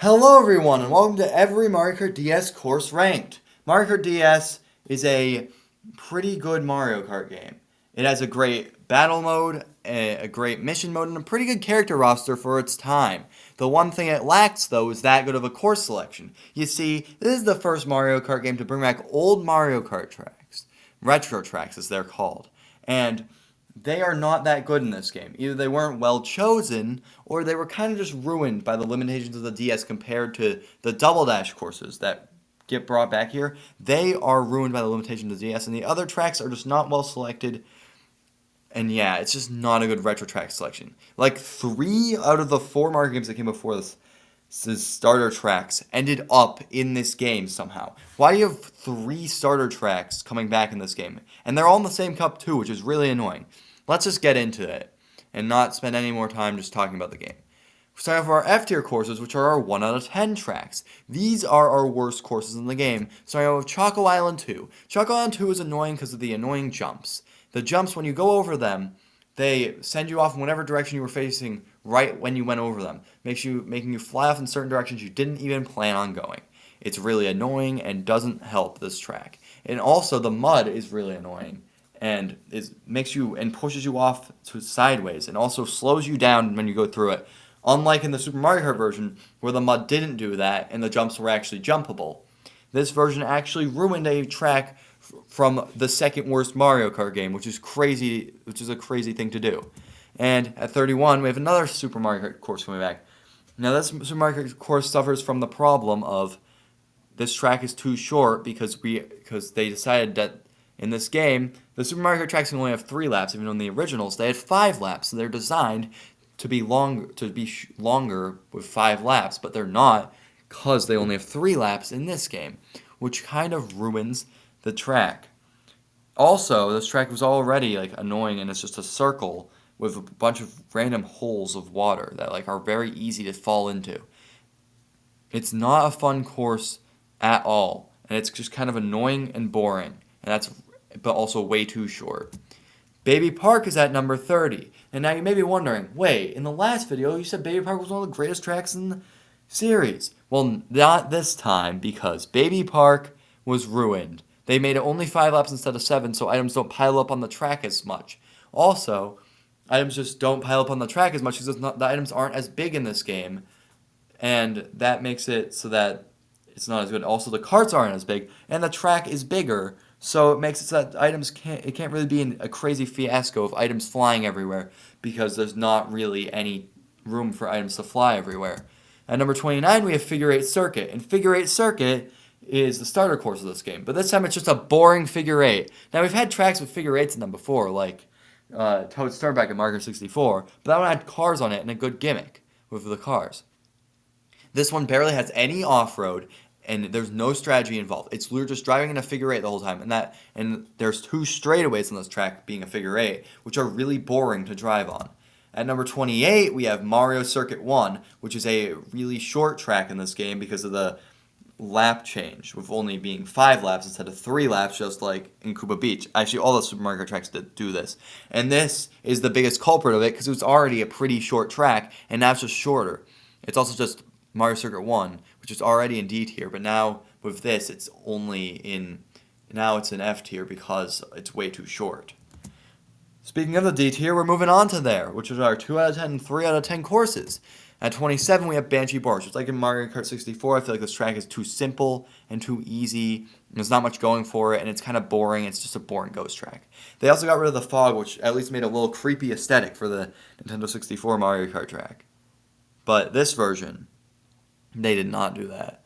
Hello everyone and welcome to every Mario Kart DS course ranked. Mario Kart DS is a pretty good Mario Kart game. It has a great battle mode, a great mission mode, and a pretty good character roster for its time. The one thing it lacks though is that good of a course selection. You see, this is the first Mario Kart game to bring back old Mario Kart tracks, retro tracks as they're called. And they are not that good in this game. Either they weren't well chosen, or they were kind of just ruined by the limitations of the DS compared to the Double Dash courses that get brought back here. They are ruined by the limitations of the DS, and the other tracks are just not well selected. And yeah, it's just not a good retro track selection. Like 3 out of the 4 Mario games that came before this starter tracks ended up in this game somehow. Why do you have 3 starter tracks coming back in this game? And they're all in the same cup too, which is really annoying. Let's just get into it and not spend any more time just talking about the game. We're starting off our F tier courses, which are our 1 out of 10 tracks. These are our worst courses in the game. Starting out with Choco Island 2. Choco Island 2 is annoying because of the annoying jumps. The jumps, when you go over them, they send you off in whatever direction you were facing right when you went over them, making you fly off in certain directions you didn't even plan on going. It's really annoying and doesn't help this track. And also the mud is really annoying and makes you and pushes you off to sideways and also slows you down when you go through it. Unlike in the Super Mario Kart version where the mud didn't do that and the jumps were actually jumpable. This version actually ruined a track from the second worst Mario Kart game, which is crazy, which is a crazy thing to do. And at 31, we have another Super Mario Kart course coming back. Now, this Super Mario Kart course suffers from the problem of this track is too short because they decided that in this game the Super Mario Kart tracks can only have 3 laps, even though in the originals they had 5 laps. So they're designed to be longer with 5 laps, but they're not because they only have 3 laps in this game, which kind of ruins the track. Also, this track was already like annoying, and it's just a circle with a bunch of random holes of water that like are very easy to fall into. It's not a fun course at all, and it's just kind of annoying and boring, but also way too short. Baby Park is at number 30. And now you may be wondering, wait, in the last video you said Baby Park was one of the greatest tracks in the series. Well, not this time, because Baby Park was ruined. They made it only 5 laps instead of 7, so items don't pile up on the track as much. Also, items just don't pile up on the track as much because the items aren't as big in this game, and that makes it so that it's not as good. Also, the carts aren't as big, and the track is bigger, so it makes it so that it can't really be a crazy fiasco of items flying everywhere because there's not really any room for items to fly everywhere. At number 29, we have Figure 8 Circuit, and Figure 8 Circuit is the starter course of this game, but this time it's just a boring Figure 8. Now, we've had tracks with Figure 8s in them before, like Toad Star back in Mario Kart 64, but that one had cars on it and a good gimmick with the cars. This one barely has any off-road, and there's no strategy involved. It's literally just driving in a Figure 8 the whole time, and there's 2 straightaways on this track being a Figure 8, which are really boring to drive on. At number 28, we have Mario Circuit 1, which is a really short track in this game because of the lap change, with only being 5 laps instead of 3 laps, just like in Koopa Beach. Actually, all the Super Mario Kart tracks do this. And this is the biggest culprit of it because it was already a pretty short track, and now it's just shorter. It's also just Mario Circuit 1, which is already in D tier, but now with this, it's in F tier because it's way too short. Speaking of the D tier, we're moving on to there, which is our 2 out of 10 and 3 out of 10 courses. At 27, we have Banshee Bars. Just like in Mario Kart 64, I feel like this track is too simple and too easy. There's not much going for it, and it's kind of boring. It's just a boring ghost track. They also got rid of the fog, which at least made a little creepy aesthetic for the Nintendo 64 Mario Kart track. But this version, they did not do that.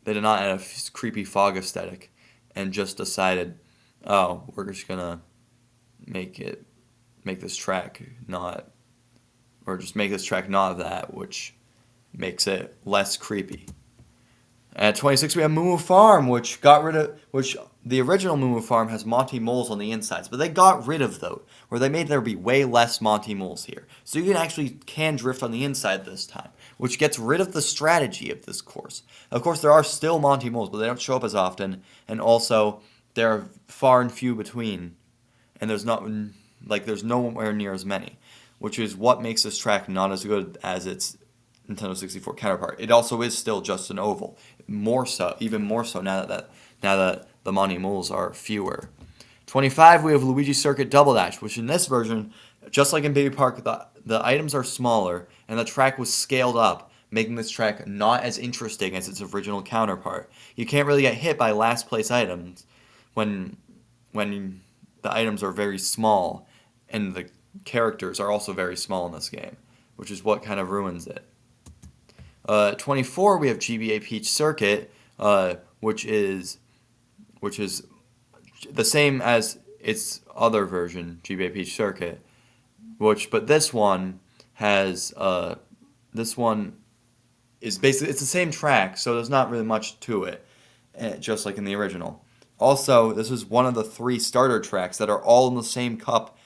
They did not add a creepy fog aesthetic and just decided, oh, we're just gonna make this track not, or just make this track not that, which makes it less creepy. At 26, we have Moo Farm, which the original Moo Farm has Monty Moles on the insides, but they got rid of those, where they made there be way less Monty Moles here. So you can drift on the inside this time, which gets rid of the strategy of this course. Of course, there are still Monty Moles, but they don't show up as often, and also they're far and few between, and there's nowhere near as many, which is what makes this track not as good as its Nintendo 64 counterpart. It also is still just an oval. More so, even more so now that the Monty Moles are fewer. 25, we have Luigi Circuit Double Dash, which in this version, just like in Baby Park, the items are smaller and the track was scaled up, making this track not as interesting as its original counterpart. You can't really get hit by last place items when when the items are very small and the characters are also very small in this game, which is what kind of ruins it. 24, we have GBA Peach Circuit, which is the same as its other version, GBA Peach Circuit, but this one is basically it's the same track, so there's not really much to it, just like in the original. Also, this is one of the 3 starter tracks that are all in the same cup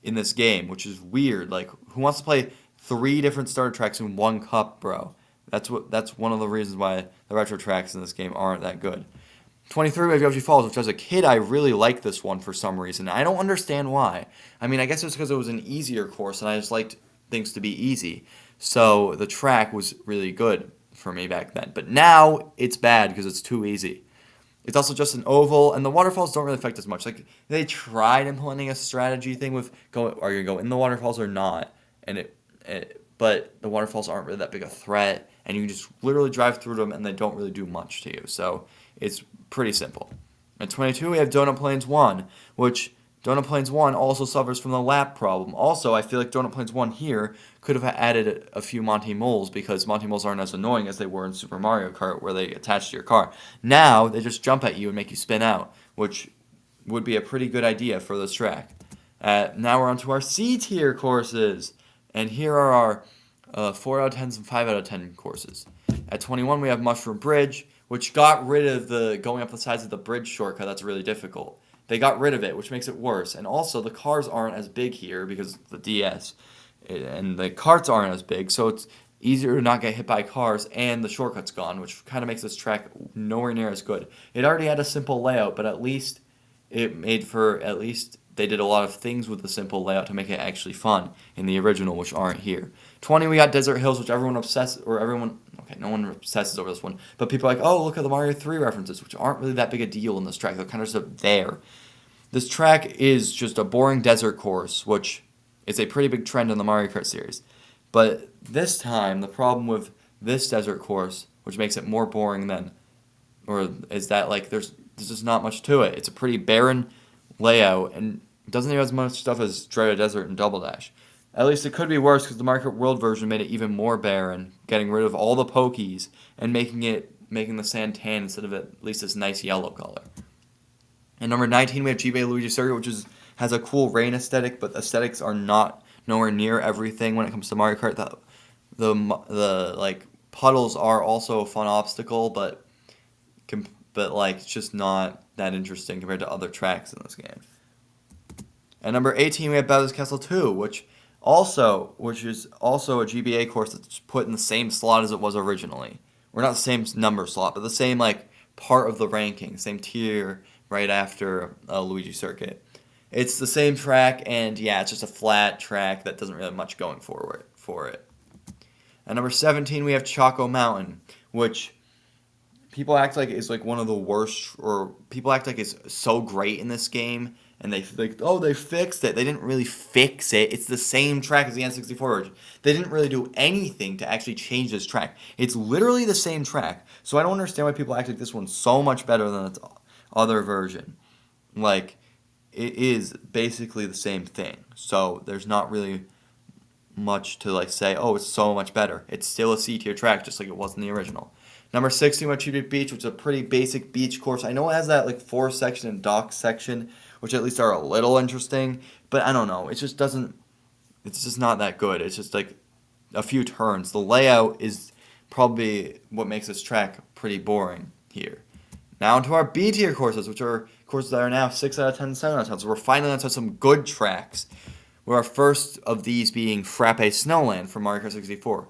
in this game, which is weird. Like, who wants to play 3 different starter tracks in one cup, bro? That's one of the reasons why the retro tracks in this game aren't that good. 23, we have Yoshi Falls, which as a kid I really liked this one for some reason. I don't understand why. I mean, I guess it's because it was an easier course and I just liked things to be easy. So the track was really good for me back then. But now it's bad because it's too easy. It's also just an oval, and the waterfalls don't really affect as much. Like, they tried implementing a strategy thing with are you going to go in the waterfalls or not? But the waterfalls aren't really that big a threat, and you can just literally drive through them, and they don't really do much to you. So it's pretty simple. At 22, we have Donut Plains 1, which Donut Plains 1 also suffers from the lap problem. Also, I feel like Donut Plains 1 here could have added a few Monty Moles because Monty Moles aren't as annoying as they were in Super Mario Kart where they attach to your car. Now, they just jump at you and make you spin out, which would be a pretty good idea for this track. Now we're on to our C tier courses. And here are our 4 out of 10s and 5 out of 10 courses. At 21, we have Mushroom Bridge, which got rid of the going up the sides of the bridge shortcut that's really difficult. They got rid of it, which makes it worse. And also, the cars aren't as big here because of the DS. And the carts aren't as big, so it's easier to not get hit by cars, and the shortcut's gone, which kind of makes this track nowhere near as good. It already had a simple layout, but at least they did a lot of things with the simple layout to make it actually fun in the original, which aren't here. 20, we got Desert Hills, which no one obsesses over this one, but people are like, oh, look at the Mario 3 references, which aren't really that big a deal in this track. They're kind of just there. This track is just a boring desert course, which is a pretty big trend in the Mario Kart series. But this time, the problem with this desert course, which makes it more boring is that like there's just not much to it. It's a pretty barren layout and doesn't have as much stuff as Dreaded Desert and Double Dash. At least it could be worse because the Mario Kart World version made it even more barren, getting rid of all the pokies and making the sand tan instead of at least this nice yellow color. And number 19, we have GBA Luigi Circuit, which has a cool rain aesthetic, but aesthetics are nowhere near everything when it comes to Mario Kart. The like puddles are also a fun obstacle, but like it's just not that interesting compared to other tracks in this game. And number 18, we have Bowser's Castle 2, which is also a GBA course that's put in the same slot as it was originally. Or not the same number slot, but the same like part of the ranking, same tier right after Luigi Circuit. It's the same track, and yeah, it's just a flat track that doesn't really have much going for it. At number 17, we have Choco Mountain, which people act like is like one of the worst, or people act like it's so great in this game, and they fixed it. They didn't really fix it. It's the same track as the N64 version. They didn't really do anything to actually change this track. It's literally the same track. So I don't understand why people act like this one's so much better than its other version. Like, it is basically the same thing. So there's not really much to like say, oh, it's so much better. It's still a C-tier track just like it was in the original. Number 16, we have Cheap Beach, which is a pretty basic beach course. I know it has that like forest section and dock section, which at least are a little interesting, but I don't know. It's just not that good. It's just like a few turns. The layout is probably what makes this track pretty boring here. Now onto our B tier courses, which are courses that are now 6 out of 10, 7 out of 10. So we're finally onto some good tracks. With our first of these being Frappe Snowland from Mario Kart 64.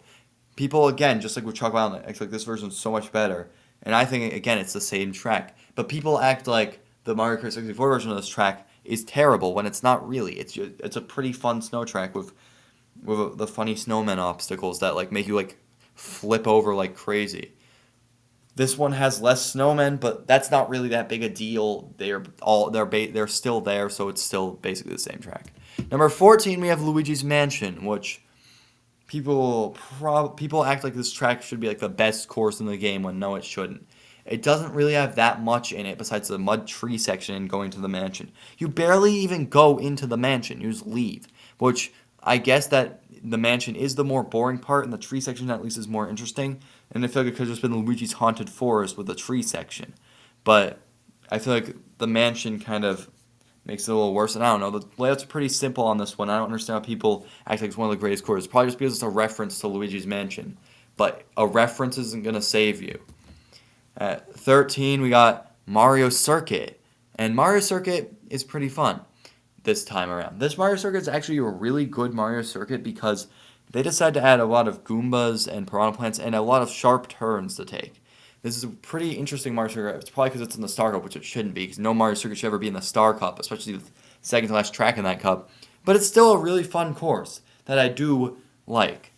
People, again, just like with Choco Island, act like this version is so much better. And I think, again, it's the same track. But people act like the Mario Kart 64 version of this track is terrible when it's not really. It's a pretty fun snow track with with the funny snowman obstacles that like make you like flip over like crazy. This one has less snowmen, but that's not really that big a deal. They're still there, so it's still basically the same track. Number 14, we have Luigi's Mansion, which people act like this track should be like the best course in the game when no, it shouldn't. It doesn't really have that much in it besides the mud tree section and going to the mansion. You barely even go into the mansion. You just leave, which I guess that the mansion is the more boring part, and the tree section at least is more interesting. And I feel like it could have just been Luigi's Haunted Forest with the tree section. But I feel like the mansion kind of makes it a little worse. And I don't know, the layout's pretty simple on this one. I don't understand how people act like it's one of the greatest courses. Probably just because it's a reference to Luigi's Mansion. But a reference isn't going to save you. At 13, we got Mario Circuit. And Mario Circuit is pretty fun this time around. This Mario Circuit is actually a really good Mario Circuit because they decided to add a lot of Goombas and Piranha Plants and a lot of sharp turns to take. This is a pretty interesting Mario Circuit. It's probably because it's in the Star Cup, which it shouldn't be, because no Mario Circuit should ever be in the Star Cup, especially the second to last track in that cup. But it's still a really fun course that I do like.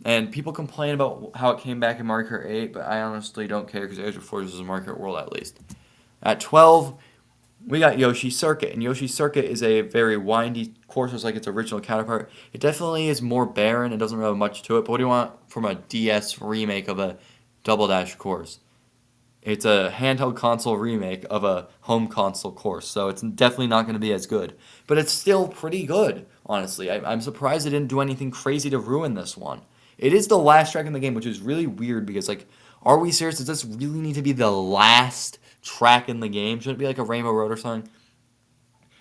And people complain about how it came back in Mario Kart 8, but I honestly don't care because Edge of Forces is Mario Kart World at least. At 12, we got Yoshi Circuit, and Yoshi Circuit is a very windy course, just like its original counterpart. It definitely is more barren. It doesn't really have much to it. But what do you want from a DS remake of a Double Dash course? It's a handheld console remake of a home console course, so it's definitely not going to be as good. But it's still pretty good, honestly. I'm surprised it didn't do anything crazy to ruin this one. It is the last track in the game, which is really weird because, like, are we serious? Does this really need to be the last track in the game? Should it be like a Rainbow Road or something?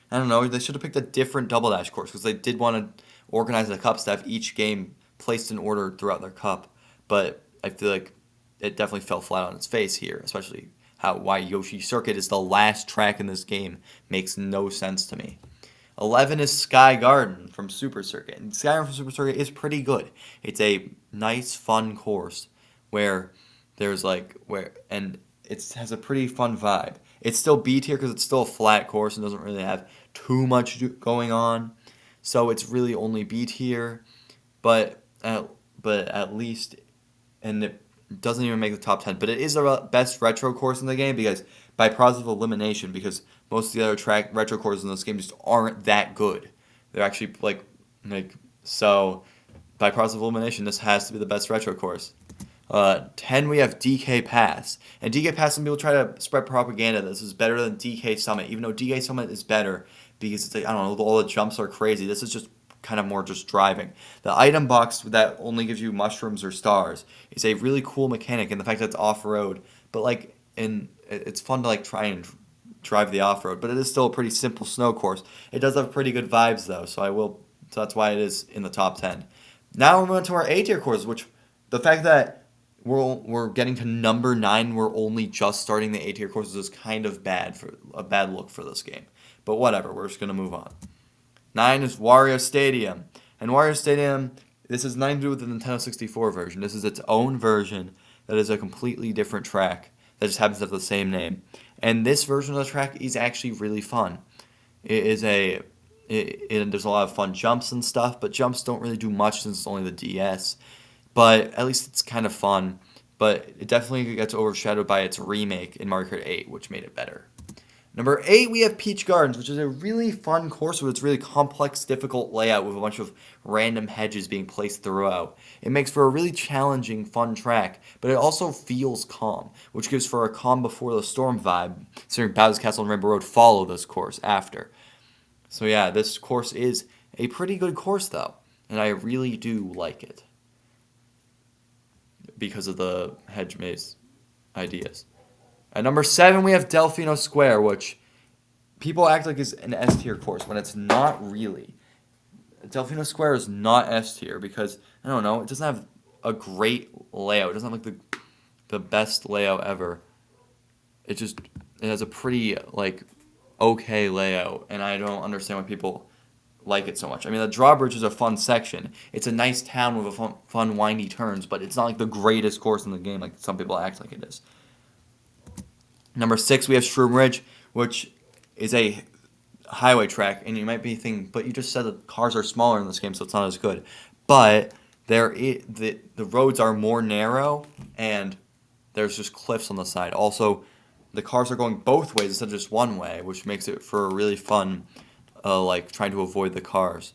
I don't know. They should have picked a different Double Dash course because they did want to organize the cups to have each game placed in order throughout their cup. But I feel like it definitely fell flat on its face here, especially why Yoshi Circuit is the last track in this game makes no sense to me. 11 is Sky Garden from Super Circuit. And Sky Garden from Super Circuit is pretty good. It's a nice, fun course where it has a pretty fun vibe. It's still B tier because it's still a flat course and doesn't really have too much going on. So it's really only B tier, but at least, and it doesn't even make the top 10. But it is the best retro course in the game because by process of elimination, because most of the other retro courses in this game just aren't that good. They're actually so by process of elimination, this has to be the best retro course. 10, we have DK Pass. And DK Pass, some people try to spread propaganda. This is better than DK Summit, even though DK Summit is better because it's like, I don't know, all the jumps are crazy. This is just kind of more just driving. The item box that only gives you mushrooms or stars is a really cool mechanic, and the fact that it's off-road, but it's fun to like try and drive the off-road, but it is still a pretty simple snow course. It does have pretty good vibes though, so that's why it is in the top 10. Now we're moving to our A tier courses, which the fact that we're getting to number 9, we're only just starting the A tier courses is kind of a bad look for this game. But whatever, we're just gonna move on. 9 is Wario Stadium. And Wario Stadium, this has nothing to do with the Nintendo 64 version. This is its own version that is a completely different track that just happens to have the same name. And this version of the track is actually really fun. There's a lot of fun jumps and stuff, but jumps don't really do much since it's only the DS. But at least it's kind of fun. But it definitely gets overshadowed by its remake in Mario Kart 8, which made it better. Number 8, we have Peach Gardens, which is a really fun course with its really complex, difficult layout with a bunch of random hedges being placed throughout. It makes for a really challenging, fun track, but it also feels calm, which gives for a calm before the storm vibe, considering Bowser's Castle and Rainbow Road follow this course after. So yeah, this course is a pretty good course though, and I really do like it because of the hedge maze ideas. At number 7, we have Delfino Square, which people act like is an S tier course when it's not really. Delfino Square is not S tier because, I don't know, it doesn't have a great layout. It doesn't have like the best layout ever. It has a pretty okay layout, and I don't understand why people like it so much. I mean, the drawbridge is a fun section. It's a nice town with fun windy turns, but it's not like the greatest course in the game like some people act like it is. Number 6, we have Shroom Ridge, which is a highway track, and you might be thinking, but you just said the cars are smaller in this game, so it's not as good. but the roads are more narrow and there's just cliffs on the side. Also, the cars are going both ways instead of just one way, which makes it for a really fun, like trying to avoid the cars.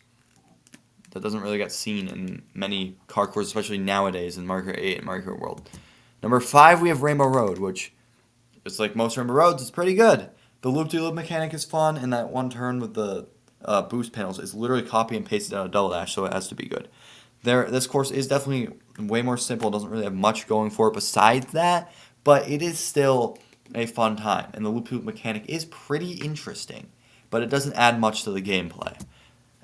That doesn't really get seen in many car courses, especially nowadays in Mario Kart 8 and Mario Kart World. Number 5, we have Rainbow Road, which it's like most Rainbow Roads, it's pretty good. The loop-de-loop mechanic is fun, and that one turn with the boost panels is literally copy and pasted on a double dash, so it has to be good. This course is definitely way more simple. It doesn't really have much going for it besides that, but it is still a fun time, and the loop-de-loop mechanic is pretty interesting, but it doesn't add much to the gameplay.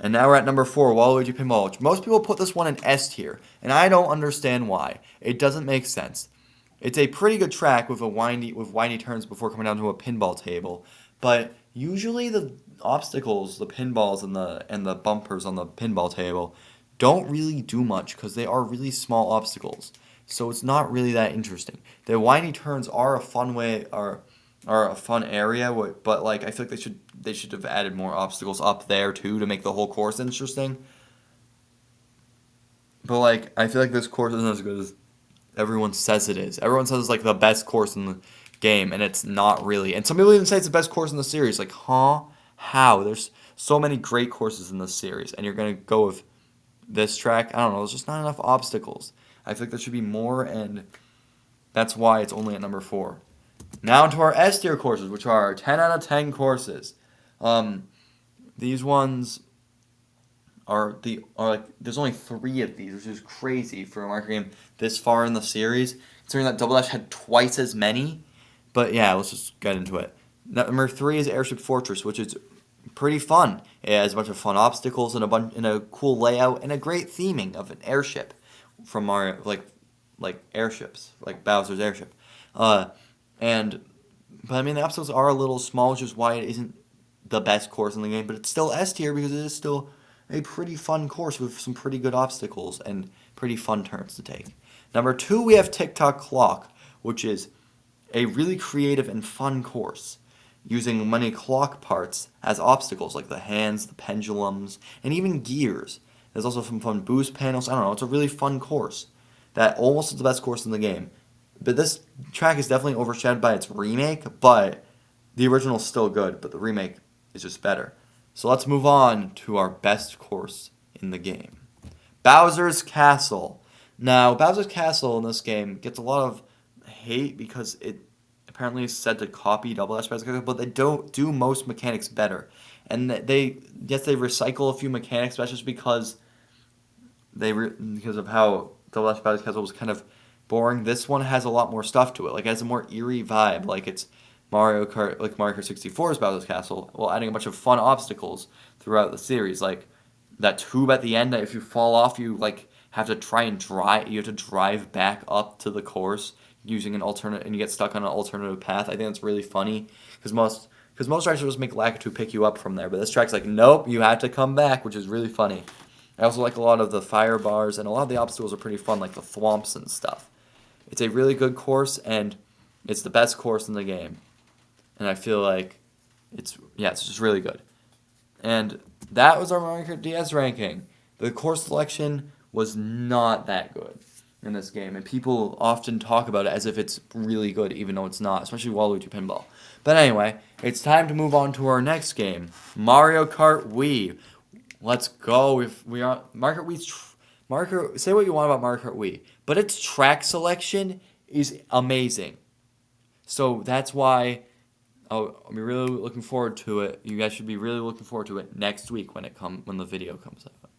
And now we're at number 4, Waluigi Pinball, which most people put this one in S tier, and I don't understand why. It doesn't make sense. It's a pretty good track with windy turns before coming down to a pinball table, but usually the obstacles, the pinballs and the bumpers on the pinball table don't really do much because they are really small obstacles. So it's not really that interesting. The windy turns are a fun are a fun area, but like I feel like they should have added more obstacles up there too to make the whole course interesting. But like I feel like this course isn't as good as everyone says it is. Everyone says it's like the best course in the game, and it's not really. And some people even say it's the best course in the series. Like, huh? How? There's so many great courses in this series, and you're gonna go with this track? I don't know. There's just not enough obstacles. I think there should be more, and that's why it's only at number 4. Now to our S tier courses, which are our 10 out of 10 courses. These ones are like there's only 3 of these, which is crazy for a Mario Kart game this far in the series. Considering that Double Dash had twice as many. But yeah, let's just get into it. Number 3 is Airship Fortress, which is pretty fun. It has a bunch of fun obstacles and a cool layout and a great theming of an airship from Mario, like airships, like Bowser's airship. And but I mean the obstacles are a little small, which is why it isn't the best course in the game. But it's still S tier because it is still a pretty fun course with some pretty good obstacles and pretty fun turns to take. Number 2, we have Tick-Tock Clock, which is a really creative and fun course, using many clock parts as obstacles, like the hands, the pendulums, and even gears. There's also some fun boost panels. I don't know, it's a really fun course that almost is the best course in the game. But this track is definitely overshadowed by its remake, but the original is still good, but the remake is just better. So let's move on to our best course in the game. Bowser's Castle. Now, Bowser's Castle in this game gets a lot of hate because it apparently is said to copy Double Dash Bowser's Castle, but they don't do most mechanics better. And they recycle a few mechanics, but that's just because because of how Double Dash Bowser's Castle was kind of boring. This one has a lot more stuff to it. Like it has a more eerie vibe, like it's Mario Kart 64's Bowser's Castle, while adding a bunch of fun obstacles throughout the series, like that tube at the end that if you fall off, you like have to try and drive. You have to drive back up to the course using an alternate, and you get stuck on an alternative path. I think that's really funny because most tracks will just make Lakitu pick you up from there, but this track's like nope, you have to come back, which is really funny. I also like a lot of the fire bars, and a lot of the obstacles are pretty fun, like the thwomps and stuff. It's a really good course, and it's the best course in the game. And I feel like it's just really good. And that was our Mario Kart DS ranking. The course selection was not that good in this game, and people often talk about it as if it's really good, even though it's not, especially Waluigi Pinball. But anyway, it's time to move on to our next game, Mario Kart Wii. Let's go. We are Mario Kart Wii's say what you want about Mario Kart Wii, but its track selection is amazing. So that's why I'll be really looking forward to it. You guys should be really looking forward to it next week when the video comes out.